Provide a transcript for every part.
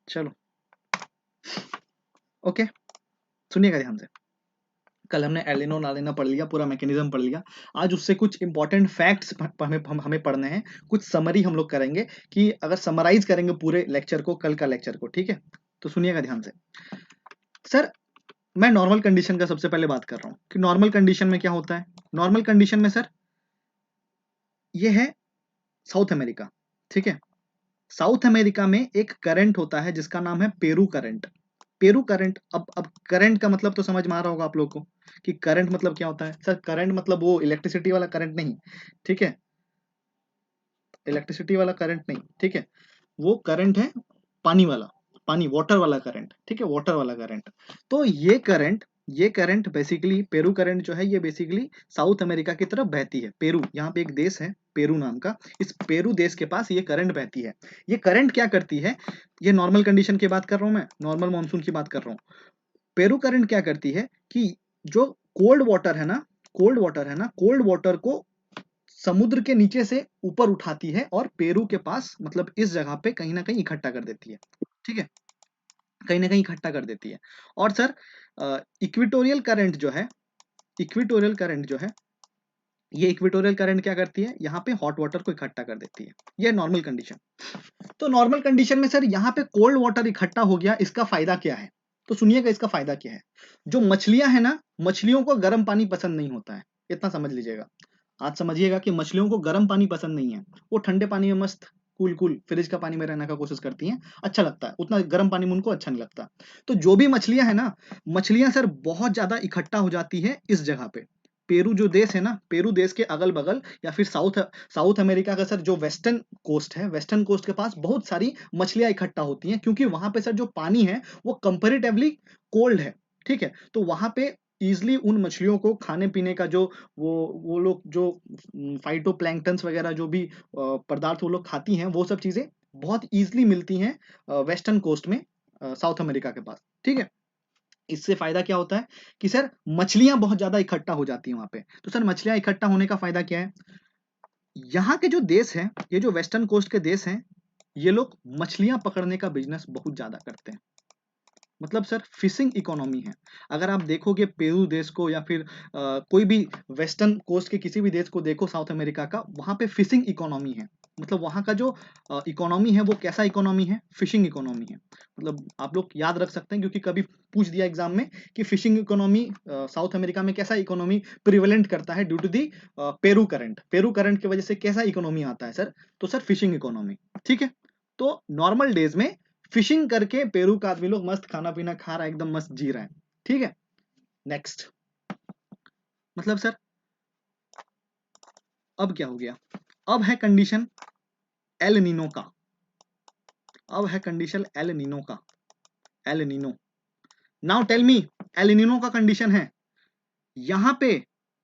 चलो ओके, सुनिएगा ध्यान से। कल हमने एलिनो नालिनो पढ़ लिया, पूरा मैकेनिज्म पढ़ लिया। आज उससे कुछ इंपॉर्टेंट फैक्ट्स हमें पढ़ने हैं, कुछ समरी हम लोग करेंगे कि अगर समराइज करेंगे पूरे लेक्चर को, कल का लेक्चर को, ठीक है। तो सुनिएगा ध्यान से। सर मैं नॉर्मल कंडीशन का सबसे पहले बात कर रहा हूं कि नॉर्मल कंडीशन में क्या होता है। नॉर्मल कंडीशन में सर ये है साउथ अमेरिका, ठीक है। साउथ अमेरिका में एक करंट होता है जिसका नाम है पेरू करंट। पेरू करंट, अब करंट का मतलब तो समझ में आ रहा होगा आप लोग को कि करंट मतलब क्या होता है। सर करंट मतलब वो इलेक्ट्रिसिटी वाला करंट नहीं, ठीक है, इलेक्ट्रिसिटी वाला करंट नहीं, ठीक है। वो करंट है पानी वाला, पानी वाटर वाला करंट, ठीक है, वाटर वाला करंट। तो ये करंट बेसिकली पेरू करंट जो है ये बेसिकली साउथ अमेरिका की तरफ बहती है। पेरू, यहाँ पे एक देश है पेरू नाम का, इस पेरू देश के पास ये करंट बहती है। ये करंट क्या करती है, ये नॉर्मल कंडीशन की बात कर रहा हूं मैं, नॉर्मल मानसून की बात कर रहा हूँ। पेरू करंट क्या करती है कि जो कोल्ड वाटर है ना, कोल्ड वाटर है ना, कोल्ड वाटर को समुद्र के नीचे से ऊपर उठाती है और पेरू के पास मतलब इस जगह पे कहीं ना कहीं इकट्ठा कर देती है, ठीक है, कहीं ना कहीं इकट्ठा कर देती है। और सर इक्वेटोरियल करंट जो है, इक्वेटोरियल करंट जो है, ये इक्वेटोरियल करंट क्या करती है, यहाँ पे हॉट वाटर को इकट्ठा कर देती है। ये नॉर्मल कंडीशन। तो नॉर्मल कंडीशन में सर यहाँ पे कोल्ड वाटर इकट्ठा हो गया, इसका फायदा क्या है। तो सुनिएगा इसका फायदा क्या है। जो मछलियां है ना, मछलियों को गर्म पानी पसंद नहीं होता है, इतना समझ लीजिएगा। आज समझिएगा कि मछलियों को गर्म पानी पसंद नहीं है, वो ठंडे पानी में मस्त कूल कूल फ्रिज का पानी में रहने का कोशिश करती हैं, अच्छा लगता है, उतना गर्म पानी में उनको अच्छा नहीं लगता। तो जो भी मछलियां है ना, मछलियां सर बहुत ज्यादा इकट्ठा हो जाती है इस जगह पे। पेरू जो देश है ना, पेरू देश के अगल बगल या फिर साउथ साउथ अमेरिका का सर जो वेस्टर्न कोस्ट है, वेस्टर्न कोस्ट के पास बहुत सारी मछलियां इकट्ठा होती हैं, क्योंकि वहां पे सर जो पानी है वो कंपेरेटिवली कोल्ड है, ठीक है। तो वहां पे इजिली उन मछलियों को खाने पीने का जो वो लोग जो फाइटो प्लैंक्टन्स वगैरह जो भी पदार्थ वो लोग खाती हैं, वो सब चीजें बहुत इजिली मिलती हैं वेस्टर्न कोस्ट में, साउथ अमेरिका के पास, ठीक है। इससे फायदा क्या होता है कि सर मछलियां बहुत ज्यादा इकट्ठा हो जाती हैं वहां पे। तो सर मछलियां इकट्ठा होने का फायदा क्या है, यहाँ के जो देश हैं, ये जो वेस्टर्न कोस्ट के देश हैं, ये लोग मछलियां पकड़ने का बिजनेस बहुत ज्यादा करते हैं। मतलब सर फिशिंग इकोनॉमी है। अगर आप देखोगे पेरू देश को या फिर कोई भी वेस्टर्न कोस्ट के किसी भी देश को देखो साउथ अमेरिका का, वहां पे फिशिंग इकोनॉमी है। मतलब वहां का जो इकोनॉमी है वो कैसा इकोनॉमी है, फिशिंग इकोनॉमी है। मतलब आप लोग याद रख सकते हैं क्योंकि कभी पूछ दिया एग्जाम में कि फिशिंग इकोनॉमी साउथ अमेरिका में कैसा इकोनॉमी प्रिवेलेंट करता है due to the Peru current, Peru current की वजह से कैसा इकोनॉमी आता है सर, तो सर फिशिंग इकोनॉमी, ठीक है। तो नॉर्मल डेज में फिशिंग करके पेरू का आदमी लोग मस्त खाना पीना खा रहा है, एकदम मस्त जी रहा है, ठीक है। नेक्स्ट, मतलब सर अब क्या हो गया, अब है कंडीशन एल नीनो का, अब है कंडीशन एल नीनो का, El Nino. Now tell me, El Nino का कंडीशन है, यहां पे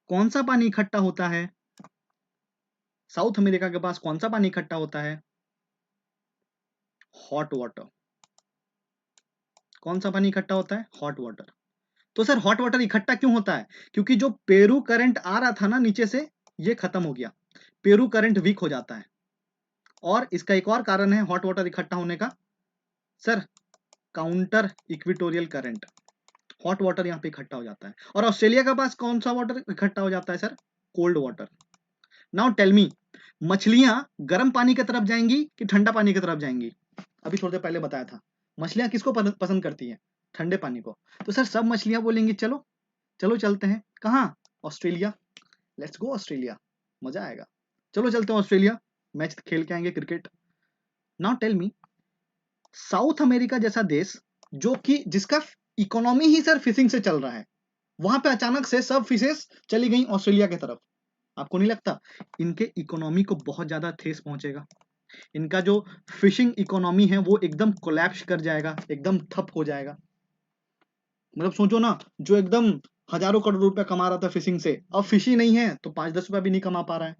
कौन सा पानी इकट्ठा होता है, साउथ अमेरिका के पास कौन सा पानी इकट्ठा होता है, हॉट वाटर। कौन सा पानी इकट्ठा होता है, हॉट वाटर। तो सर हॉट वाटर इकट्ठा क्यों होता है, क्योंकि जो पेरू करंट आ रहा था ना नीचे से, ये खत्म हो गया, पेरू करंट वीक हो जाता है। और इसका एक और कारण है हॉट वाटर इकट्ठा होने का, sir counter equatorial current. Hot water यहाँ पे इकट्ठा हो जाता है। और ऑस्ट्रेलिया के पास कौन सा वाटर इकट्ठा हो जाता है sir, cold water. Now tell me, मछलियां गर्म पानी की तरफ जाएंगी कि ठंडा पानी की तरफ जाएंगी। अभी थोड़ी देर पहले बताया था, मछलियां किसको पसंद करती हैं, ठंडे पानी को। तो सर सब मछलियां बोलेंगी चलो चलो चलते हैं कहाँ, ऑस्ट्रेलिया, लेट्स गो ऑस्ट्रेलिया, मजा आएगा, चलो चलते हैं ऑस्ट्रेलिया, मैच खेल के आएंगे cricket. Now tell me, South America जैसा देश जो कि जिसका इकोनॉमी ही सर फिशिंग से चल रहा है, वहां पे अचानक से सब फिशेस चली गई ऑस्ट्रेलिया की तरफ। आपको नहीं लगता इनके इकोनॉमी को बहुत ज्यादा ठेस पहुंचेगा, इनका जो फिशिंग इकोनॉमी है वो एकदम कोलैप्स कर जाएगा, एकदम ठप हो जाएगा। मतलब सोचो ना, जो एकदम हजारों करोड़ रुपया कमा रहा था फिशिंग से, अब फिश ही नहीं है तो 5-10 रुपया भी नहीं कमा पा रहा है।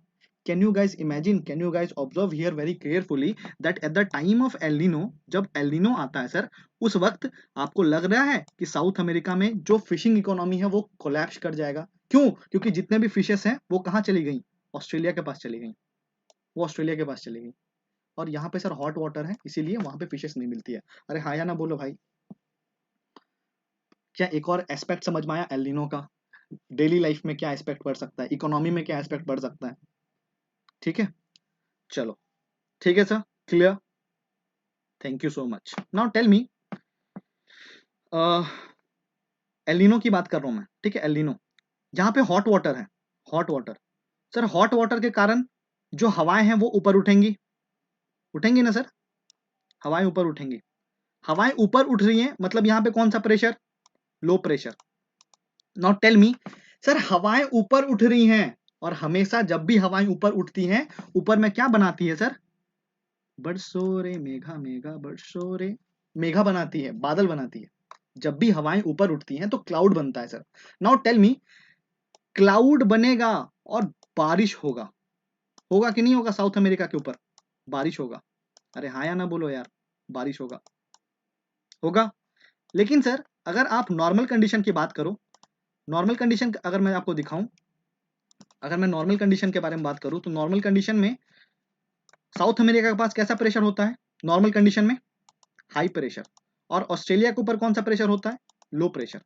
Can you guys imagine, can you guys observe here very carefully that at the time of El Nino, जब एल नीनो आता है सर, उस वक्त आपको लग रहा है कि साउथ अमेरिका में जो फिशिंग इकोनॉमी है वो कोलैप्स कर जाएगा। क्यों, क्योंकि जितने भी फिशेस हैं वो कहाँ चली गई, ऑस्ट्रेलिया के पास चली गई, वो ऑस्ट्रेलिया के पास चली गई। और यहाँ पे सर हॉट वाटर है, इसीलिए वहां पे फिशेस नहीं मिलती है। अरे हाँ या ना बोलो भाई। क्या एक और एस्पेक्ट समझ में आया एल नीनो का? डेली लाइफ में क्या एस्पेक्ट पड़ सकता है, इकोनॉमी में क्या एस्पेक्ट पड़ सकता है? ठीक है, चलो ठीक है sir, clear, thank you so much. Now tell me, El Nino की बात कर रहा हूं मैं, ठीक है, एल नीनो, जहां पे हॉट वाटर है, hot water, sir hot water के कारण जो हवाएं हैं वो ऊपर उठेंगी, उठेंगी ना सर, हवाएं ऊपर उठेंगी। हवाएं ऊपर उठ रही हैं मतलब यहाँ पे कौन सा pressure, low pressure. Now tell me sir, हवाएं ऊपर उठ रही हैं और हमेशा जब भी हवाएं ऊपर उठती हैं, ऊपर में क्या बनाती है सर, बरसो रे मेघा मेघा बरसो रे, मेघा बनाती है, बादल बनाती है। जब भी हवाएं ऊपर उठती हैं तो क्लाउड बनता है sir. Now tell me, cloud बनेगा और बारिश होगा, होगा कि नहीं होगा साउथ अमेरिका के ऊपर, बारिश होगा। अरे हाँ या ना बोलो यार, बारिश होगा, होगा। लेकिन सर अगर आप नॉर्मल कंडीशन की बात करो, नॉर्मल कंडीशन अगर मैं आपको दिखाऊं, अगर मैं नॉर्मल कंडीशन के बारे में बात करूं, तो नॉर्मल कंडीशन में साउथ अमेरिका के पास कैसा प्रेशर होता है नॉर्मल कंडीशन में, हाई प्रेशर। और ऑस्ट्रेलिया के ऊपर कौन सा प्रेशर होता है, लो प्रेशर।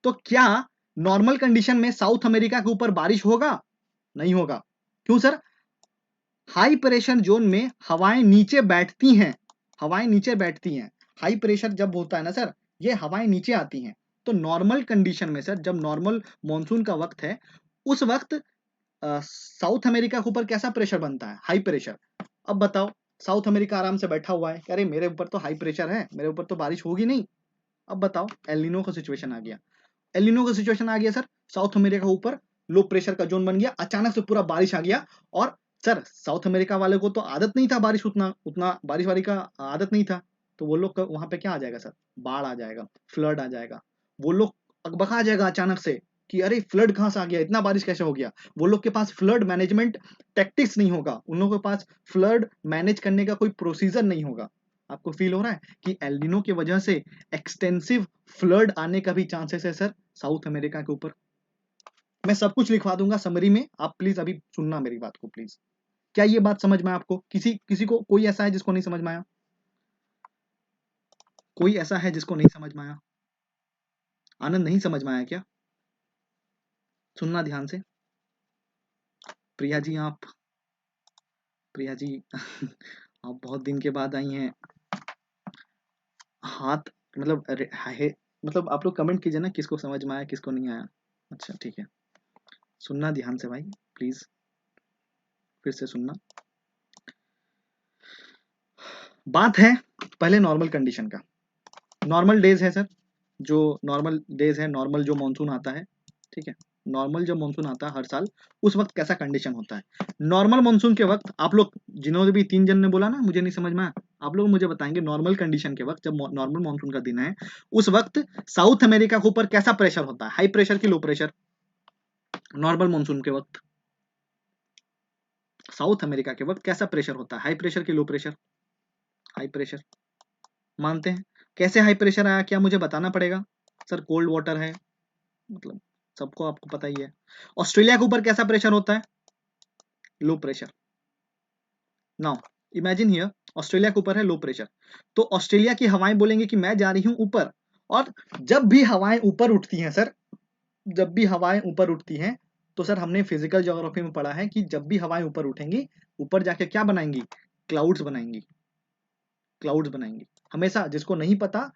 तो क्या नॉर्मल कंडीशन में साउथ अमेरिका के ऊपर बारिश होगा, नहीं होगा। क्यों सर, हाई प्रेशर जोन में हवाएं नीचे बैठती हैं, हवाएं नीचे बैठती हैं। हाई प्रेशर जब होता है ना सर, ये हवाएं नीचे आती हैं। तो नॉर्मल कंडीशन में सर, जब नॉर्मल मॉनसून का वक्त है, उस वक्त साउथ अमेरिका के ऊपर कैसा प्रेशर बनता है, हाई प्रेशर। अब बताओ, साउथ अमेरिका आराम से बैठा हुआ है, अरे मेरे ऊपर तो हाई प्रेशर है, मेरे ऊपर तो बारिश होगी नहीं। अब बताओ, एल नीनो का सिचुएशन आ गया, एल नीनो का सिचुएशन आ गया सर, साउथ अमेरिका के ऊपर लो प्रेशर का जोन बन गया, अचानक से पूरा बारिश आ गया। और सर साउथ अमेरिका वाले को तो आदत नहीं था बारिश, उतना उतना बारिश वारी का आदत नहीं था। तो वो लोग वहां पे क्या आ जाएगा सर, बाढ़ आ जाएगा, फ्लड आ जाएगा। वो लोग अकबका जाएगा अचानक से कि अरे फ्लड कहां से आ गया, इतना बारिश कैसे हो गया। वो लोग के पास फ्लड मैनेजमेंट टैक्टिक्स नहीं होगा, उन लोगों के पास फ्लड मैनेज करने का कोई प्रोसीजर नहीं होगा। आपको फील हो रहा है कि एल नीनो की वजह से एक्सटेंसिव फ्लड आने का भी चांसेस है सर साउथ अमेरिका के ऊपर। मैं सब कुछ लिखवा दूंगा समरी में, आप प्लीज अभी सुनना मेरी बात को प्लीज। क्या ये बात समझ में आपको, किसी किसी को कोई ऐसा है जिसको नहीं समझ में आया, कोई ऐसा है जिसको नहीं समझ में आया, आनंद नहीं समझ में आया क्या, सुनना ध्यान से। प्रिया जी आप, प्रिया जी आप बहुत दिन के बाद आई हैं, हाथ मतलब मतलब आप लोग कमेंट कीजिए ना किसको समझ में आया किसको नहीं आया। अच्छा ठीक है, सुनना ध्यान से भाई प्लीज, फिर से सुनना। बात है पहले नॉर्मल कंडीशन का, नॉर्मल डेज है सर, जो नॉर्मल डेज है, नॉर्मल जो मानसून आता है, ठीक है, नॉर्मल जो मानसून आता है हर साल, उस वक्त कैसा कंडीशन होता है। नॉर्मल मानसून के वक्त आप लोग जिन्होंने भी 3 जन ने बोला ना मुझे नहीं समझ में आया, आप लोग मुझे बताएंगे नॉर्मल कंडीशन के वक्त, जब नॉर्मल मानसून का दिन है, उस वक्त साउथ अमेरिका के ऊपर कैसा प्रेशर होता है, हाई प्रेशर की लो प्रेशर। नॉर्मल मानसून के वक्त साउथ अमेरिका के वक्त कैसा प्रेशर होता है, हाई प्रेशर की लो प्रेशर, हाई प्रेशर। मानते हैं, कैसे हाई प्रेशर आया क्या मुझे बताना पड़ेगा सर, कोल्ड वाटर है मतलब, सबको आपको पता ही है। ऑस्ट्रेलिया के ऊपर कैसा प्रेशर होता है, लो pressure. Now imagine here, Australia के ऊपर है लो प्रेशर, तो ऑस्ट्रेलिया की हवाएं बोलेंगे कि मैं जा रही हूं ऊपर। और जब भी हवाएं ऊपर उठती हैं सर, जब भी हवाएं ऊपर उठती हैं, तो सर हमने फिजिकल ज्योग्राफी में पढ़ा है कि जब भी हवाएं ऊपर उठेंगी, ऊपर जाके क्या बनाएंगी, क्लाउड्स बनाएंगी, क्लाउड्स बनाएंगी। हमेशा जिसको नहीं पता,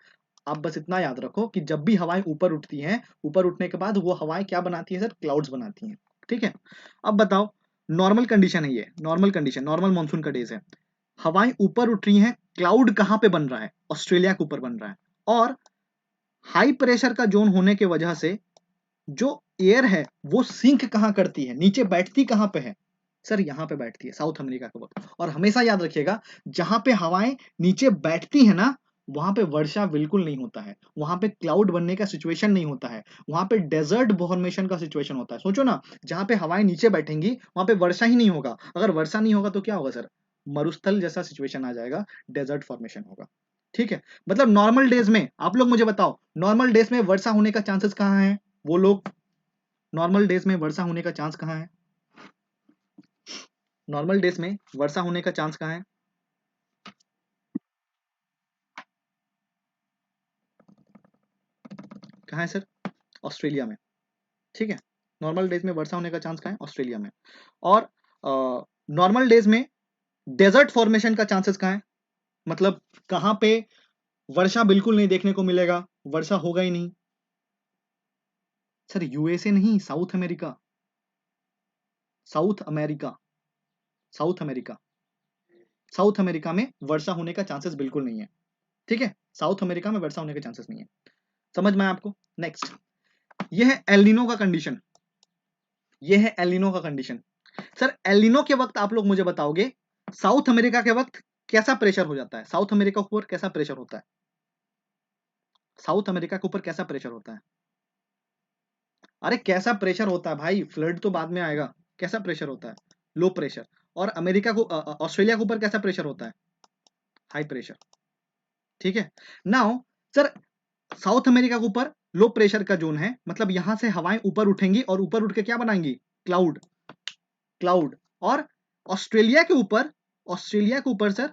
आप बस इतना याद रखो कि जब भी हवाएं ऊपर उठती हैं, ऊपर उठने के बाद वो हवाएं क्या बनाती हैं सर, क्लाउड्स बनाती हैं। ठीक है, अब बताओ, नॉर्मल कंडीशन है ये, नॉर्मल कंडीशन, नॉर्मल मानसून का डेज है, हवाएं ऊपर उठ रही हैं, क्लाउड कहां पे बन रहा है, ऑस्ट्रेलिया के ऊपर बन रहा है। और हाई प्रेशर का जोन होने की वजह से जो एयर है वो सिंक कहां करती है, नीचे बैठती कहां पे है सर, यहां पे बैठती है साउथ अमेरिका के वक्त। और हमेशा याद रखिएगा, जहां पे हवाएं नीचे बैठती है ना, वहां पे वर्षा बिल्कुल नहीं होता है, वहां पे क्लाउड बनने का सिचुएशन नहीं होता है, वहां पे डेजर्ट फॉर्मेशन का सिचुएशन होता है। सोचो ना, जहां पे हवाएं नीचे बैठेंगी वहां पे वर्षा ही नहीं होगा, अगर वर्षा नहीं होगा तो क्या होगा सर, मरुस्थल जैसा सिचुएशन आ जाएगा, डेजर्ट फॉर्मेशन होगा। ठीक है, मतलब नॉर्मल डेज में आप लोग मुझे बताओ, नॉर्मल डेज में वर्षा होने का चांसेस कहाँ है, वो लोग, नॉर्मल डेज में वर्षा होने का चांस कहाँ है, नॉर्मल डेज में वर्षा होने का चांस कहाँ है, कहाँ है सर? ऑस्ट्रेलिया में, ठीक है। नॉर्मल डेज में वर्षा होने का चांस कहाँ है? ऑस्ट्रेलिया में। और नॉर्मल डेज में डेजर्ट फॉर्मेशन का चांसेस कहाँ है? मतलब कहाँ पे वर्षा बिल्कुल नहीं देखने को मिलेगा, वर्षा होगा ही नहीं? सर यूएसए नहीं, south America, south America, south America, south America में वर्षा होने का चांसेस बिल्कुल नहीं है, ठीक है। साउथ अमेरिका में वर्षा होने के चांसेस नहीं है। समझ में आया आपको? नेक्स्ट, ये है एलिनो का कंडीशन, ये है एलिनो का कंडीशन। सर एलिनो के वक्त आप लोग मुझे बताओगे साउथ अमेरिका के वक्त कैसा प्रेशर हो जाता है? साउथ अमेरिका के ऊपर कैसा प्रेशर होता है? साउथ अमेरिका के ऊपर कैसा प्रेशर होता है? अरे कैसा प्रेशर होता है भाई, फ्लड तो बाद में आएगा। कैसा प्रेशर होता है? Low pressure. और अमेरिका को ऑस्ट्रेलिया के ऊपर कैसा प्रेशर होता है? हाई प्रेशर, ठीक है। नाउ सर साउथ अमेरिका के ऊपर लो प्रेशर का जोन है, मतलब यहां से हवाएं ऊपर उठेंगी और ऊपर उठ के क्या बनाएंगी? Cloud, cloud. और ऑस्ट्रेलिया के ऊपर, ऑस्ट्रेलिया के ऊपर सर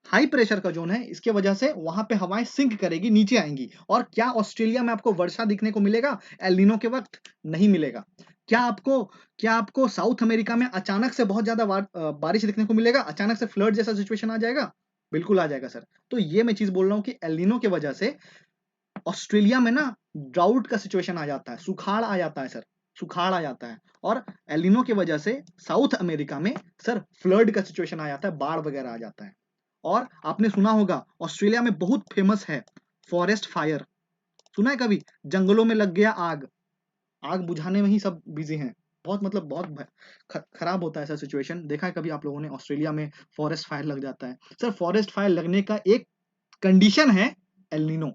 हाई प्रेशर का जोन है, इसके वजह से वहां पे हवाएं सिंक करेगी, नीचे आएंगी। और क्या ऑस्ट्रेलिया में आपको वर्षा दिखने को मिलेगा एल नीनो के वक्त? नहीं मिलेगा। क्या आपको साउथ अमेरिका में अचानक से बहुत ज्यादा बारिश देखने को मिलेगा? अचानक से फ्लड जैसा सिचुएशन आ जाएगा? बिल्कुल आ जाएगा सर। तो ये मैं चीज बोल रहा हूं कि एल नीनो की वजह से ऑस्ट्रेलिया में ना ड्राउट का सिचुएशन आ जाता है, सुखाड़ आ जाता है सर, सुखाड़ आ जाता है। और एल नीनो की वजह से साउथ अमेरिका में सर फ्लड का सिचुएशन आ जाता है, बाढ़ वगैरह आ जाता है। और आपने सुना होगा ऑस्ट्रेलिया में बहुत फेमस है फॉरेस्ट फायर, सुना है कभी? जंगलों में लग गया आग, आग बुझाने में ही सब बिजी हैं। बहुत मतलब बहुत खराब होता है ऐसा सिचुएशन। देखा है कभी आप लोगों ने ऑस्ट्रेलिया में फॉरेस्ट फायर लग जाता है? सर फॉरेस्ट फायर लगने का एक कंडीशन है एल नीनो,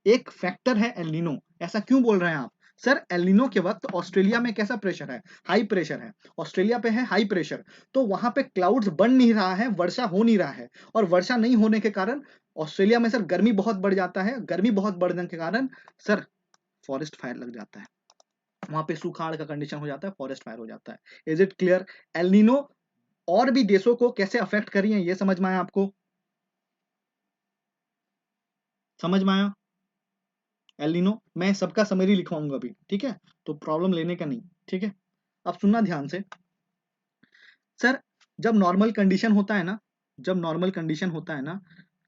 एक फैक्टर है एल नीनो। ऐसा क्यों बोल रहे हैं आप? सर एल नीनो के वक्त ऑस्ट्रेलिया में कैसा प्रेशर है? हाई प्रेशर है। ऑस्ट्रेलिया पे है हाई प्रेशर, तो वहां पे क्लाउड्स बन नहीं रहा है, वर्षा हो नहीं रहा है। और वर्षा नहीं होने के कारण ऑस्ट्रेलिया में सर गर्मी बहुत बढ़ जाता है, गर्मी बहुत बढ़ने के कारण सर फॉरेस्ट फायर लग जाता है, वहां पे सुखाड़ का कंडीशन हो जाता है, फॉरेस्ट फायर हो जाता है। Is it clear? El Nino और भी देशों को कैसे अफेक्ट कर रही है, ये समझ में आया आपको? समझ में आया? एल नीनो मैं सबका समरी लिखवाऊंगा अभी, ठीक है? तो प्रॉब्लम लेने का नहीं, ठीक है। अब सुनना ध्यान से। सर जब नॉर्मल कंडीशन होता है ना, जब नॉर्मल कंडीशन होता है ना,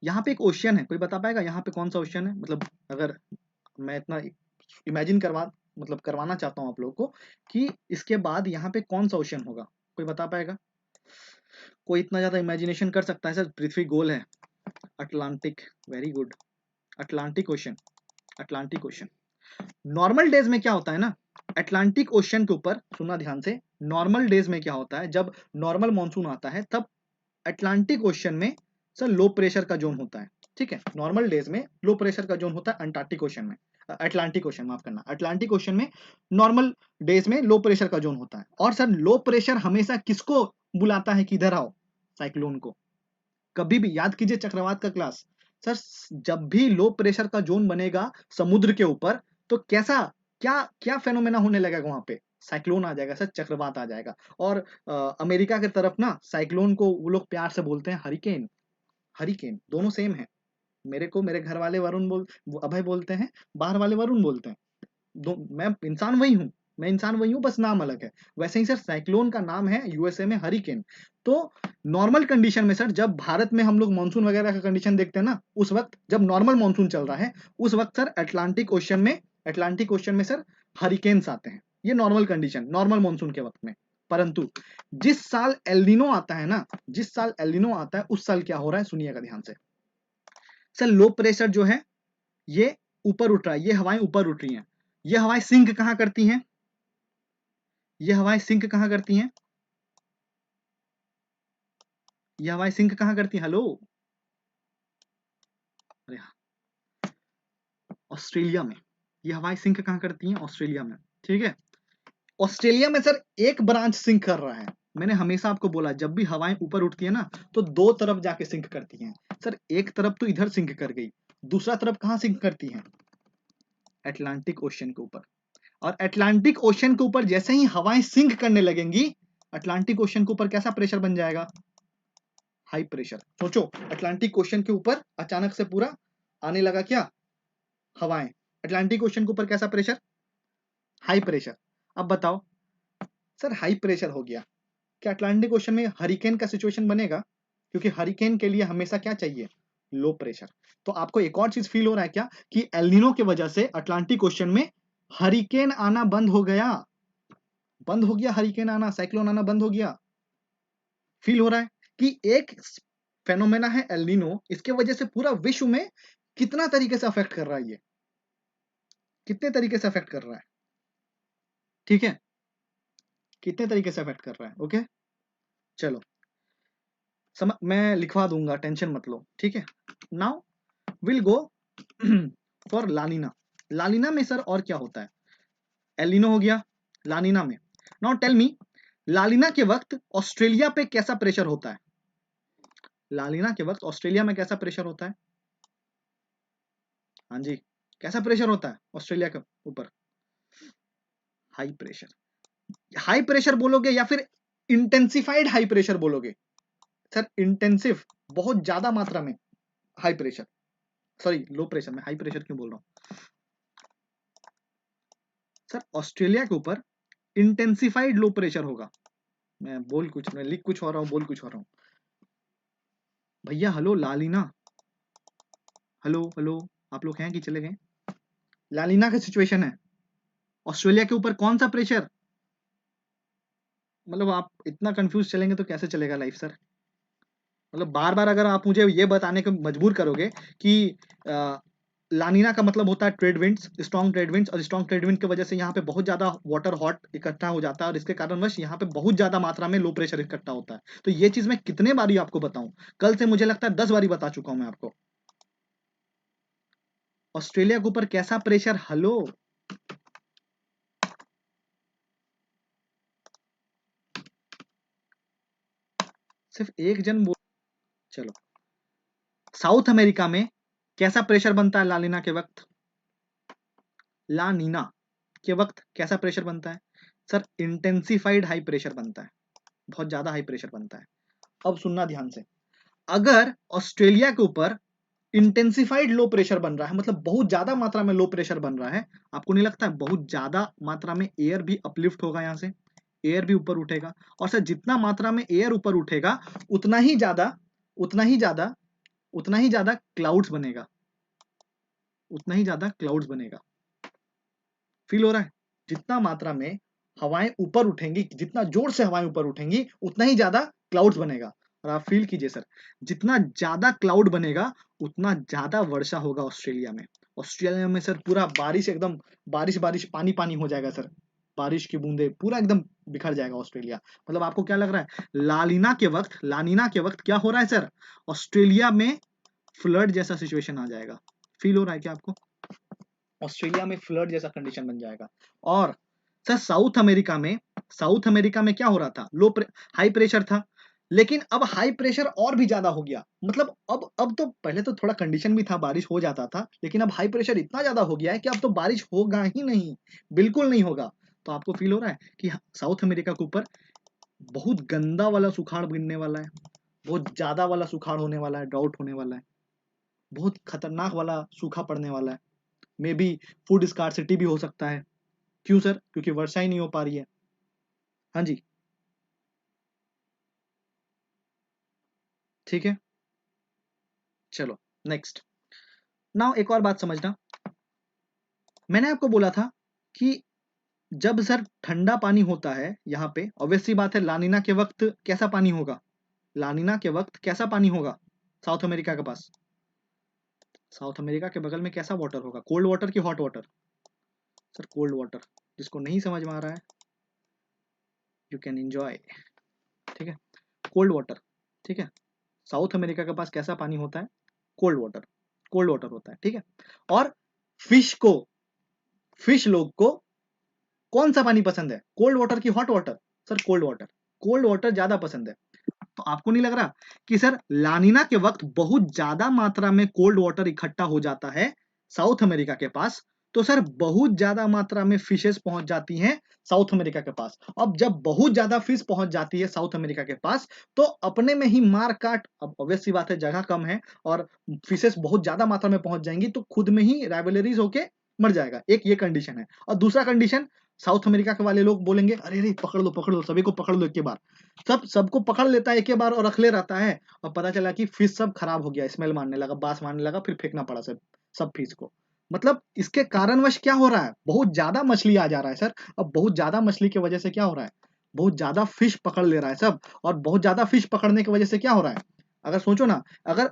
यहाँ पे एक ओशियन है, कोई बता पाएगा यहाँ पे कौन सा ओशियन है? मतलब अगर मैं इतना इमेजिन करवाना चाहता हूँ आप लोगों को कि इसके बाद यहाँ पे कौन सा ओशियन होगा, कोई बता पाएगा? कोई इतना ज्यादा इमेजिनेशन कर सकता है? सर पृथ्वी गोल है, Atlantic, very good, Atlantic ocean, Atlantic ocean. Normal days में क्या होता है ना, अटलांटिक ओशन के ऊपर सुनना ध्यान से, नॉर्मल डेज में क्या होता है, जब नॉर्मल मानसून आता है तब अटलांटिक ओशन में सर लो प्रेशर का जोन होता है, ठीक है। नॉर्मल डेज में लो प्रेशर का जोन होता है अंटार्कटिक ओशन में, अटलांटिक ओशन, माफ करना, अटलांटिक ओशन में नॉर्मल डेज में लो प्रेशर का जोन होता है। और सर लो प्रेशर हमेशा किसको बुलाता है कि इधर आओ? साइक्लोन को। कभी भी याद कीजिए चक्रवात का क्लास। सर जब भी लो प्रेशर का जोन बनेगा समुद्र के ऊपर, तो कैसा, क्या क्या फेनोमेना होने लगेगा वहां पे? साइक्लोन आ जाएगा सर, चक्रवात आ जाएगा। और अमेरिका की तरफ ना साइक्लोन को वो लोग प्यार से बोलते हैं हरिकेन, हरिकेन दोनों सेम है। मेरे को मेरे घर वाले अभय बोलते हैं, बाहर वाले वरुण बोलते हैं। मैं इंसान वही हूँ, मैं इंसान वही हूँ, बस नाम अलग है। वैसे ही सर साइक्लोन का नाम है यूएसए में हरिकेन। तो नॉर्मल कंडीशन में सर जब भारत में हम लोग मानसून वगैरह का कंडीशन देखते हैं ना, उस वक्त जब नॉर्मल मानसून चल रहा है उस वक्त सर अटलांटिक ओशन में सर हरिकेन्स आते हैं। ये नॉर्मल कंडीशन, नॉर्मल मानसून के वक्त में। परंतु जिस साल एल नीनो आता है ना, जिस साल एल नीनो आता है उस साल क्या हो रहा है सुनिएगा ध्यान से। सर लो प्रेशर जो है ये ऊपर उठ रहा है, ये हवाएं ऊपर उठ रही हैं। ये हवाएं सिंक कहां करती हैं? ये हवाएं सिंक कहां करती हैं? ये हवाएं सिंक कहां करती हैं? हेलो, अरे हाँ, ऑस्ट्रेलिया में। ये हवाएं सिंक कहां करती हैं? ऑस्ट्रेलिया में, ठीक है। ऑस्ट्रेलिया में सर एक ब्रांच सिंक कर रहा है। मैंने हमेशा आपको बोला जब भी हवाएं ऊपर उठती है ना तो दो तरफ जाके सिंक करती हैं। सर एक तरफ तो इधर सिंक कर गई, दूसरा तरफ कहां सिंक करती हैं? अटलांटिक ओशन के ऊपर। और अटलांटिक ओशन के ऊपर जैसे ही हवाएं सिंक करने लगेंगी, अटलांटिक ओशन के ऊपर कैसा प्रेशर बन जाएगा? High pressure. सोचो अटलांटिक ओशन के ऊपर अचानक से पूरा आने लगा क्या? हवाएं। अटलांटिक ओशन के ऊपर कैसा प्रेशर? High pressure. अब बताओ सर, हाई प्रेशर हो गया, क्या अटलांटिक ओशन में हरिकेन का सिचुएशन बनेगा? क्योंकि हरिकेन के लिए हमेशा क्या चाहिए? Low pressure. तो आपको एक और चीज फील हो रहा है क्या कि एल्निनो की वजह से अटलांटिक ओशन में हरिकेन आना बंद हो गया? बंद हो गया हरिकेन आना, साइक्लोन आना बंद हो गया। फील हो रहा है कि एक फेनोमेना है एल्निनो, इसके वजह से पूरा विश्व में कितना तरीके से अफेक्ट कर रहा है, ये कितने तरीके से अफेक्ट कर रहा है, ठीक है, कितने तरीके से अफेक्ट कर रहा है। ओके, चलो मैं लिखवा दूंगा, टेंशन मत लो, ठीक है। Now will go for लानिना। लानिना में सर और क्या होता है? एलिनो हो गया, लानिना में। नाउ टेल मी, लानिना के वक्त ऑस्ट्रेलिया पे कैसा प्रेशर होता है? लानिना के वक्त ऑस्ट्रेलिया में कैसा प्रेशर होता है? हाँ जी, कैसा प्रेशर होता है ऑस्ट्रेलिया के ऊपर? High pressure. हाई प्रेशर बोलोगे या फिर इंटेंसिफाइड हाई प्रेशर बोलोगे? सर इंटेंसिव, बहुत ज्यादा मात्रा में high pressure, sorry low pressure, में हाई प्रेशर क्यों बोल रहा हूं सर? ऑस्ट्रेलिया के ऊपर इंटेंसिफाइड लो प्रेशर होगा। मैं लिख कुछ और रहा हूं, बोल कुछ और रहा हूं भैया। हेलो लालिना, हेलो हेलो, आप लोग हैं कि चले गए? लालिना का सिचुएशन है, ऑस्ट्रेलिया के ऊपर कौन सा प्रेशर? मतलब आप इतना कंफ्यूज चलेंगे तो कैसे चलेगा लाइफ सर? मतलब बार बार अगर आप मुझे ये बताने को मजबूर करोगे कि लानिना का मतलब होता है trade winds, strong trade winds, और स्ट्रॉन्ग ट्रेड विंड की वजह से यहाँ पे बहुत ज्यादा वाटर हॉट इकट्ठा हो जाता है, और इसके कारणवश यहाँ पे बहुत ज्यादा मात्रा में लो प्रेशर इकट्ठा होता है। तो ये चीज मैं कितने बारी आपको बताऊं? कल से मुझे लगता है 10 बारी बता चुका हूं मैं आपको। ऑस्ट्रेलिया के ऊपर कैसा प्रेशर? हेलो, सिर्फ एक जन बोल। चलो, साउथ अमेरिका में कैसा प्रेशर बनता है लानिना के वक्त? लानिना के वक्त कैसा प्रेशर बनता है सर? इंटेंसिफाइड हाई प्रेशर बनता है, बहुत ज्यादा हाई प्रेशर बनता है। अब सुनना ध्यान से, अगर ऑस्ट्रेलिया के ऊपर इंटेंसिफाइड लो प्रेशर बन रहा है, मतलब बहुत ज्यादा मात्रा में लो प्रेशर बन रहा है, आपको नहीं लगता है बहुत ज्यादा मात्रा में एयर भी अपलिफ्ट होगा? यहां से एयर भी ऊपर उठेगा, और सर जितना मात्रा में एयर ऊपर उठेगा उतना ही ज्यादा, उतना ही ज्यादा, उतना ही ज्यादा क्लाउड्स बनेगा, उतना ही ज्यादा क्लाउड्स बनेगा। फील हो रहा है? जितना मात्रा में हवाएं ऊपर उठेंगी, जितना जोर से हवाएं ऊपर उठेंगी, उतना ही ज्यादा क्लाउड्स बनेगा। और आप फील कीजिए सर, जितना ज्यादा क्लाउड बनेगा उतना ज्यादा वर्षा होगा ऑस्ट्रेलिया में। ऑस्ट्रेलिया में सर पूरा बारिश, एकदम बारिश बारिश, पानी पानी हो जाएगा सर, बारिश की बूंदे पूरा एकदम बिखर जाएगा ऑस्ट्रेलिया। मतलब आपको क्या लग रहा है, लालिना के वक्त, लानिना के वक्त क्या हो रहा है सर? ऑस्ट्रेलिया में फ्लड जैसा सिचुएशन आ जाएगा। फील हो रहा है क्या आपको? ऑस्ट्रेलिया में फ्लड जैसा कंडीशन बन जाएगा। और सर साउथ अमेरिका में क्या हो रहा था? हाई प्रेशर था, लेकिन अब हाई प्रेशर और भी ज्यादा हो गया। मतलब अब तो पहले तो थोड़ा कंडीशन भी था, बारिश हो जाता था, लेकिन अब हाई प्रेशर इतना ज्यादा हो गया है कि अब तो बारिश होगा ही नहीं, बिल्कुल नहीं होगा। तो आपको फील हो रहा है कि साउथ अमेरिका के ऊपर बहुत गंदा वाला सुखाड़ गिरने वाला है, बहुत ज्यादा वाला सुखाड़ होने वाला है, ड्राउट होने वाला है, बहुत खतरनाक वाला सूखा पड़ने वाला है। मे बी फूड स्कार्सिटी भी हो सकता है। क्यों सर? क्योंकि वर्षा ही नहीं हो पा रही है। हाँ जी, ठीक है, चलो नेक्स्ट। नाउ एक और बात समझना, मैंने आपको बोला था कि जब सर ठंडा पानी होता है यहाँ पे, ऑब्वियसली बात है लानिना के वक्त कैसा पानी होगा? लानिना के वक्त कैसा पानी होगा साउथ अमेरिका के पास? साउथ अमेरिका के बगल में कैसा वाटर होगा? कोल्ड वाटर की hot water? Sir cold water. जिसको नहीं समझ में आ रहा है, यू कैन एंजॉय, ठीक है, कोल्ड वाटर, ठीक है। साउथ अमेरिका के पास कैसा पानी होता है? कोल्ड वाटर, कोल्ड वाटर होता है, ठीक है। और फिश को, फिश लोग को कौन सा पानी पसंद है, कोल्ड वाटर की hot water? Sir cold water, cold water ज्यादा पसंद है। तो आपको नहीं लग रहा कि सर लानिना के वक्त बहुत ज्यादा मात्रा में कोल्ड वाटर इकट्ठा हो जाता है साउथ अमेरिका के पास? तो सर बहुत ज्यादा मात्रा में फिशेस पहुंच जाती हैं साउथ अमेरिका के पास। अब जब बहुत ज्यादा फिश पहुंच जाती है साउथ अमेरिका के पास, तो अपने में ही मार काट, अब ऑब्वियस सी बात है जगह कम है और फिशेस बहुत ज्यादा मात्रा में पहुंच जाएंगी, तो खुद में ही राइवलरीज होके मर जाएगा। एक ये कंडीशन है। और दूसरा कंडीशन, साउथ अमेरिका के वाले लोग बोलेंगे अरे अरे पकड़ लो सभी को पकड़ लो एक के बार, सबको पकड़ लेता है एक के बार और रख ले रहता है, और पता चला कि फिश सब खराब हो गया, स्मेल मारने लगा, बास मारने लगा, फिर फेंकना पड़ा सब फिश को। मतलब इसके कारणवश क्या हो रहा है, बहुत ज्यादा मछली आ जा रहा है सर। अब बहुत ज्यादा मछली की वजह से क्या हो रहा है, बहुत ज्यादा फिश पकड़ ले रहा है सब, और बहुत ज्यादा फिश पकड़ने की वजह से क्या हो रहा है, अगर सोचो ना, अगर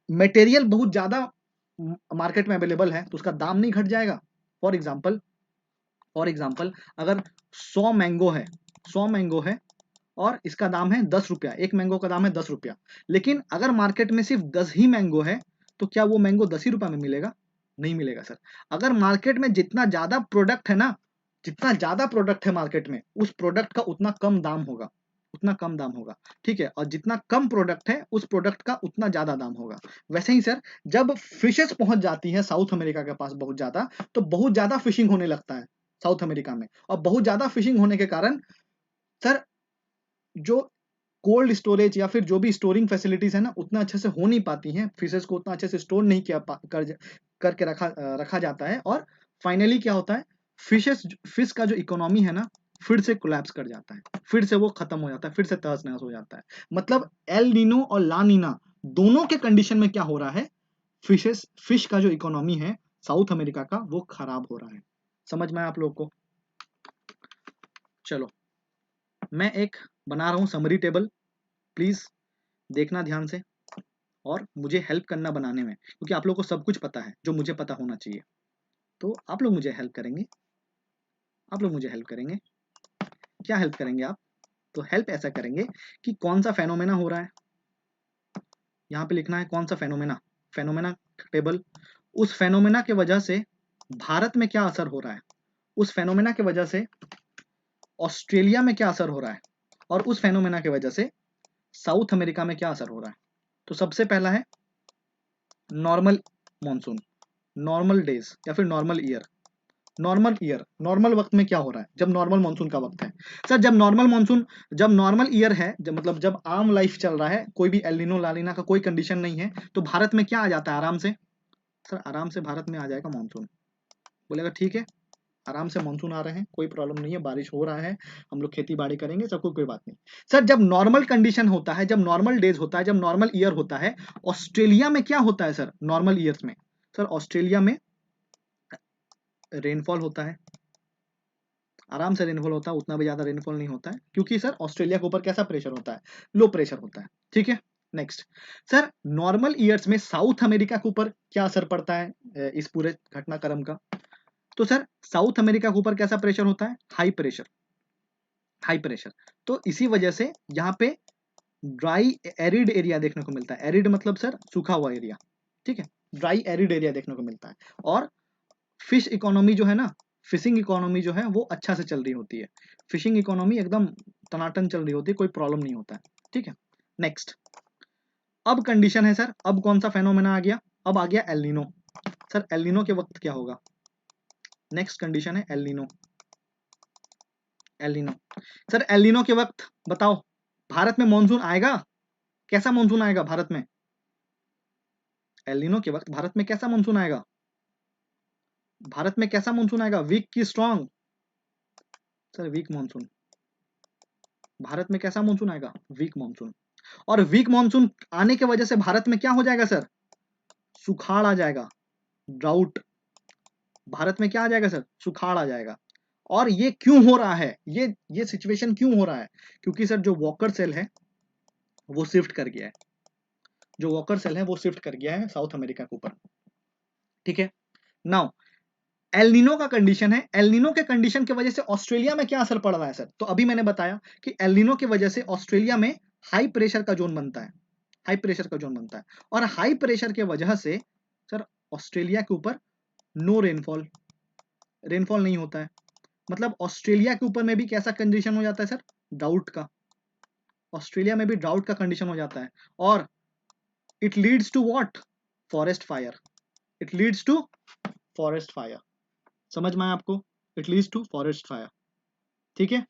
मटेरियल बहुत ज्यादा मार्केट में अवेलेबल है तो उसका दाम नहीं घट जाएगा। फॉर एग्जाम्पल, अगर 100 मैंगो है, 100 मैंगो है और इसका दाम है 10 रुपया, एक मैंगो का दाम है 10 रुपया, लेकिन अगर मार्केट में सिर्फ 10 ही मैंगो है तो क्या वो मैंगो 10 ही रुपया में मिलेगा? नहीं मिलेगा सर। अगर मार्केट में जितना ज्यादा प्रोडक्ट है ना, जितना ज्यादा प्रोडक्ट है मार्केट में, उस प्रोडक्ट का उतना कम दाम होगा, उतना कम दाम होगा, ठीक है। और जितना कम प्रोडक्ट है उस प्रोडक्ट का उतना ज्यादा दाम होगा। वैसे ही सर, जब फिशेस पहुंच जाती है साउथ अमेरिका के पास बहुत ज्यादा, तो बहुत ज्यादा फिशिंग होने लगता है साउथ अमेरिका में, और बहुत ज्यादा फिशिंग होने के कारण सर, जो कोल्ड स्टोरेज या फिर जो भी स्टोरिंग फैसिलिटीज है ना, उतना अच्छे से हो नहीं पाती हैं, फिशेस को उतना अच्छे से स्टोर नहीं करके रखा जाता है, और फाइनली क्या होता है, फिश का जो इकोनॉमी है ना, फिर से कोलैप्स कर जाता है, फिर से वो खत्म हो जाता है, फिर से तहस नहस हो जाता है। मतलब एल नीनो और ला नीना दोनों के कंडीशन में क्या हो रहा है, फिश का जो इकोनॉमी है साउथ अमेरिका का, वो खराब हो रहा है। समझ में आया आप लोग को? चलो, मैं एक बना रहा हूं समरी टेबल, प्लीज देखना ध्यान से, और मुझे हेल्प करना बनाने में, क्योंकि आप लोग को सब कुछ पता है जो मुझे पता होना चाहिए। तो आप लोग मुझे हेल्प करेंगे, आप लोग मुझे हेल्प करेंगे। क्या हेल्प करेंगे आप? तो हेल्प ऐसा करेंगे कि कौन सा फेनोमेना हो रहा है, यहाँ पे लिखना है कौन सा फेनोमेना, फेनोमेना टेबल। उस फेनोमेना के वजह से भारत में क्या असर हो रहा है, उस फेनोमेना के वजह से ऑस्ट्रेलिया में क्या असर हो रहा है, और उस फेनोमेना की वजह से साउथ अमेरिका में क्या असर हो रहा है। तो सबसे पहला है नॉर्मल मॉनसून, नॉर्मल डेज या फिर नॉर्मल ईयर। नॉर्मल वक्त में क्या हो रहा है, जब नॉर्मल मॉनसून का वक्त है सर, जब नॉर्मल ईयर है, जब मतलब जब आम लाइफ चल रहा है, कोई भी एलिनो लालिना का कोई कंडीशन नहीं है, तो भारत में क्या आ जाता है आराम से, सर आराम से भारत में आ जाएगा मानसून। बोलेगा ठीक है, आराम से मानसून आ रहे हैं, कोई प्रॉब्लम नहीं है, बारिश हो रहा है, हम लोग खेती बाड़ी करेंगे, सबको कोई बात नहीं। सर जब नॉर्मल कंडीशन होता है, जब नॉर्मल डेज होता है, जब नॉर्मल ईयर होता है, ऑस्ट्रेलिया में क्या होता है सर, नॉर्मल ईयर्स में, सर ऑस्ट्रेलिया में रेनफॉल होता है, आराम से रेनफॉल होता है, उतना भी ज्यादा रेनफॉल नहीं होता है, क्योंकि सर ऑस्ट्रेलिया के ऊपर कैसा प्रेशर होता है, लो प्रेशर होता है, ठीक है। नेक्स्ट सर, नॉर्मल ईयर्स में साउथ अमेरिका के ऊपर क्या असर पड़ता है इस पूरे घटनाक्रम का, तो सर साउथ अमेरिका के ऊपर कैसा प्रेशर होता है, हाई प्रेशर, हाई प्रेशर। तो इसी वजह से यहाँ पे ड्राई एरिड एरिया देखने को मिलता है, एरिड मतलब सर सूखा हुआ एरिया, ठीक है, ड्राई एरिड एरिया देखने को मिलता है, और फिश इकोनॉमी जो है ना, फिशिंग इकोनॉमी जो है वो अच्छा से चल रही होती है, फिशिंग इकोनॉमी एकदम टनाटन चल रही होती है, कोई प्रॉब्लम नहीं होता है, ठीक है। नेक्स्ट, अब कंडीशन है सर, अब कौन सा फेनोमेना आ गया, अब आ गया एलिनो। सर एलिनो के वक्त क्या होगा, नेक्स्ट कंडीशन है एलिनो, एलिनो। सर एलिनो के वक्त बताओ, भारत में मॉनसून आएगा, कैसा मॉनसून आएगा भारत में, एलिनो के वक्त भारत में कैसा मॉनसून आएगा, भारत में कैसा मॉनसून आएगा, वीक की strong, sir weak monsoon, Bharat में कैसा मॉनसून आएगा, वीक मॉनसून। और वीक मॉनसून आने की वजह से भारत में क्या हो जाएगा सर, सुखाड़ आ जाएगा, ड्राउट, भारत में क्या आ जाएगा सर, सुखाड़ आ जाएगा। और ये क्यों हो रहा है, ये सिचुएशन क्यों हो रहा है, क्योंकि सर जो वॉकर सेल है वो शिफ्ट कर गया है, जो वॉकर सेल है वो शिफ्ट कर गया है साउथ अमेरिका के ऊपर, ठीक है। नाउ एलनिनो का कंडीशन है, एलनिनो के कंडीशन की वजह से ऑस्ट्रेलिया में क्या असर पड़ रहा है सर, तो अभी मैंने बताया कि एलनिनो की वजह से ऑस्ट्रेलिया में हाई प्रेशर का जोन बनता है, हाई प्रेशर का जोन बनता है, और हाई प्रेशर के वजह से सर ऑस्ट्रेलिया के ऊपर नो रेनफॉल, रेनफॉल नहीं होता है, मतलब ऑस्ट्रेलिया के ऊपर में भी कैसा कंडीशन हो जाता है सर, ड्राउट का, ऑस्ट्रेलिया में भी ड्राउट का कंडीशन हो जाता है, और it leads to what, forest fire, it leads to forest fire. समझ में आया आपको, it leads to forest fire, ठीक है।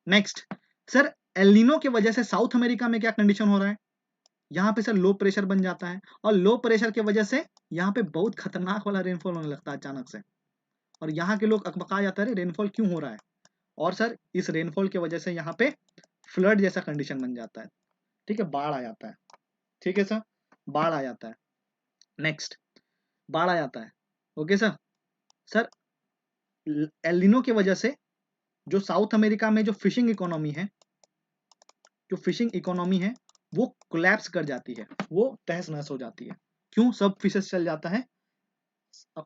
नेक्स्ट सर, एलिनो की वजह से साउथ अमेरिका में क्या कंडीशन हो रहा है, यहाँ पे सर लो प्रेशर बन जाता है, और लो प्रेशर की वजह से यहाँ पे बहुत खतरनाक वाला रेनफॉल होने लगता है अचानक से, और यहाँ के लोग अकबका जाता है रेनफॉल क्यों हो रहा है, और सर इस रेनफॉल की वजह से यहाँ पे फ्लड जैसा कंडीशन बन जाता है, ठीक है, बाढ़ आ जाता है, ठीक है सर, बाढ़ आ जाता है। नेक्स्ट, बाढ़ आ जाता है, ओके सर। सर एलिनो की वजह से जो साउथ अमेरिका में जो फिशिंग इकोनॉमी है, जो फिशिंग इकोनॉमी है वो कोलैप्स कर जाती है, वो तहस नहस हो जाती है। क्यों? सब फिशेस चल जाता है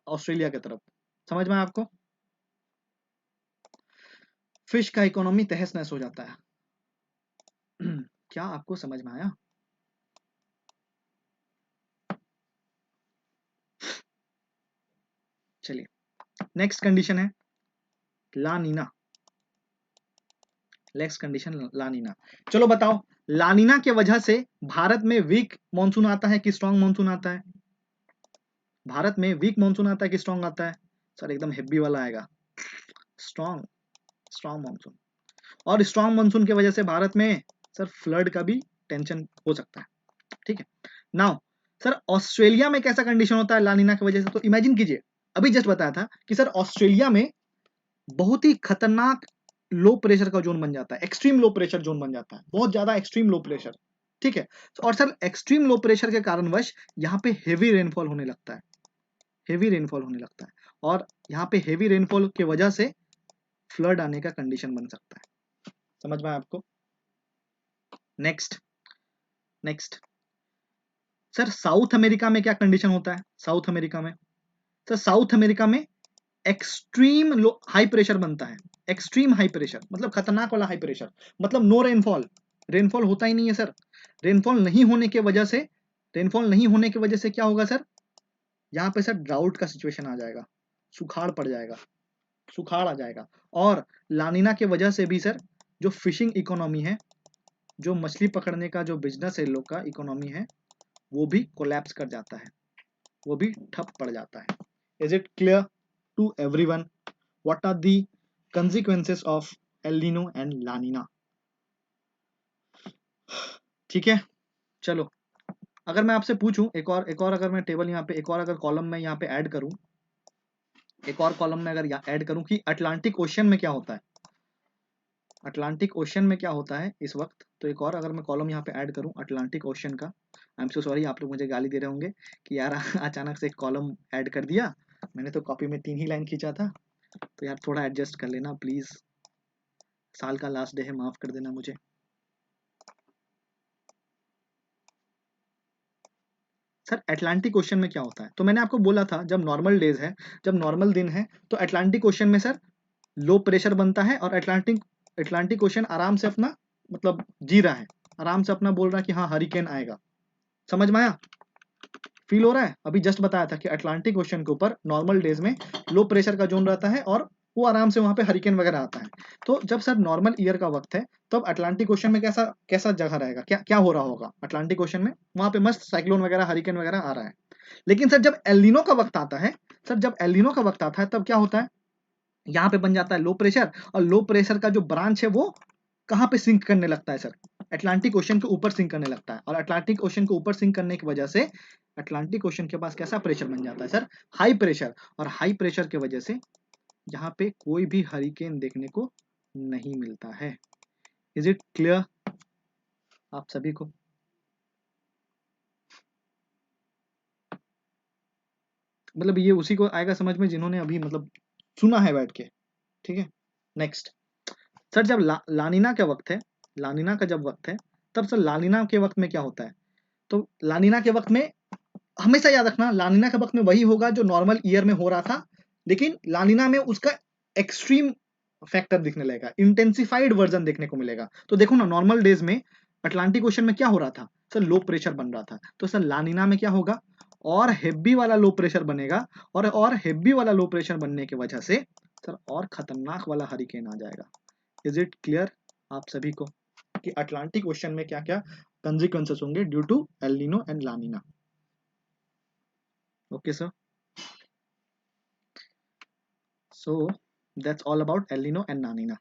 ऑस्ट्रेलिया की तरफ। समझ में आया आपको? फिश का इकोनॉमी तहस नहस हो जाता है। क्या आपको समझ में आया? चलिए, नेक्स्ट कंडीशन है लानीना। Next condition लानीना। चलो बताओ, लानीना के वजह से भारत में वीक मॉनसून आता है कि स्ट्रॉन्ग मॉनसून आता है? भारत में वीक मॉनसून आता है कि स्ट्रॉन्ग आता है? सर एकदम हेवी वाला आएगा, स्ट्रॉन्ग, स्ट्रॉन्ग मॉनसून। और स्ट्रॉन्ग मॉनसून की वजह से भारत में सर फ्लड का भी टेंशन हो सकता है, ठीक है। नाउ सर ऑस्ट्रेलिया में कैसा कंडीशन होता है लानीना की वजह से? तो इमेजिन कीजिए, अभी जस्ट बताया था कि सर ऑस्ट्रेलिया में बहुत ही खतरनाक लो प्रेशर का जोन बन जाता है, एक्सट्रीम लो प्रेशर जोन बन जाता है, बहुत ज्यादा एक्सट्रीम लो प्रेशर, ठीक है। और सर एक्सट्रीम लो प्रेशर के कारणवश यहाँ पे हेवी रेनफॉल होने लगता है, हेवी रेनफॉल होने लगता है, और यहाँ पे हेवी रेनफॉल की वजह से फ्लड आने का कंडीशन बन सकता है। समझ में आया आपको? Next, next sir south America में क्या कंडीशन होता है? साउथ अमेरिका में सर, साउथ अमेरिका में एक्सट्रीम लो हाई प्रेशर बनता है, एक्सट्रीम हाई प्रेशर मतलब खतरनाक वाला हाई प्रेशर, मतलब नो रेनफॉल, रेनफॉल होता ही नहीं है सर। रेनफॉल नहीं होने की वजह से, रेनफॉल नहीं होने की वजह से क्या होगा सर? यहाँ पे सर ड्राउट का सिचुएशन आ जाएगा, सुखाड़ पड़ जाएगा, सुखाड़ आ जाएगा। और लानीना के वजह से भी सर जो फिशिंग इकोनॉमी है, जो मछली पकड़ने का जो बिजनेस है लोग का इकोनॉमी है, वो भी कोलैप्स कर जाता है, वो भी ठप पड़ जाता है। Is it clear to everyone what are the consequences of El Nino and La Nina? ठीक है, चलो अगर मैं आपसे पूछूं एक और अगर मैं टेबल यहाँ पे एक और अगर कॉलम में यहाँ पे ऐड करूं, एक और कॉलम में अगर ऐड करूं कि अटलांटिक ओशन में क्या होता है, अटलांटिक ओशन में क्या होता है इस वक्त, तो एक और अगर मैं कॉलम यहाँ पे ऐड करूं अटलांटिक ओशन का, आई एम सो सॉरी, आप लोग मुझे गाली दे रहे होंगे कि यार अचानक से एक कॉलम ऐड कर दिया, मैंने तो कॉपी में 3 ही लाइन खींचा था, तो यार थोड़ा एडजस्ट कर लेना प्लीज, साल का लास्ट डे है, माफ कर देना मुझे। सर अटलांटिक ओशन में क्या होता है? तो मैंने आपको बोला था जब नॉर्मल डेज है, जब नॉर्मल दिन है, तो अटलांटिक ओशन में सर लो प्रेशर बनता है, और अटलांटिक अटलांटिक ओशन आराम से अपना मतलब जी रहा है, आराम से अपना बोल रहा है कि हाँ हरिकेन आएगा। समझ में आया? फील हो रहा है? अभी जस्ट बताया था कि अटलांटिक ओशन के ऊपर नॉर्मल डेज में लो प्रेशर का जोन रहता है, और वो आराम से वहां पे हरिकेन वगैरह आता है। तो जब सर नॉर्मल ईयर का वक्त है, तब अटलांटिक ओशन में कैसा कैसा जगह रहेगा, क्या क्या हो रहा होगा अटलांटिक ओशन में? वहां पे मस्त साइक्लोन वगैरह हरिकेन वगैरह आ रहा है। लेकिन सर जब एलिनो का वक्त आता है, सर जब एलिनो का वक्त आता है तब क्या होता है? यहाँ पे बन जाता है लो प्रेशर, और लो प्रेशर का जो ब्रांच है वो कहाँ पे सिंक करने लगता है सर? अटलांटिक ओशन के ऊपर सिंक करने लगता है, और अटलांटिक ओशन के ऊपर सिंक करने की वजह से अटलांटिक ओशन के पास कैसा प्रेशर बन जाता है सर? High pressure. और हाई प्रेशर की वजह से यहाँ पे कोई भी हरिकेन देखने को नहीं मिलता है। इज इट क्लियर आप सभी को? मतलब ये उसी को आएगा समझ में जिन्होंने अभी मतलब सुना है बैठ के, ठीक है। नेक्स्ट सर, जब लानीना का वक्त है, लानीना का जब वक्त है, तब सर लानीना के वक्त में क्या होता है? तो लानीना के वक्त में हमेशा याद रखना, लानीना के वक्त में वही होगा जो नॉर्मल ईयर में हो रहा था, लेकिन लानीना में उसका एक्सट्रीम फैक्टर दिखने लगेगा, इंटेंसिफाइड वर्जन देखने को मिलेगा। तो देखो ना, नॉर्मल डेज में अटलांटिक ओशन में क्या हो रहा था सर? लो प्रेशर बन रहा था। तो सर लानीना में क्या होगा? और हेवी वाला लो प्रेशर बनेगा, और हेवी वाला लो प्रेशर बनने की वजह से सर और खतरनाक वाला हरिकेन आ जाएगा। इज इट क्लियर आप सभी को कि अटलांटिक ओशन में क्या क्या कंसिक्वेंसेस होंगे due to El Nino and La Nina? Okay sir, so that's all about El Nino and लानीना।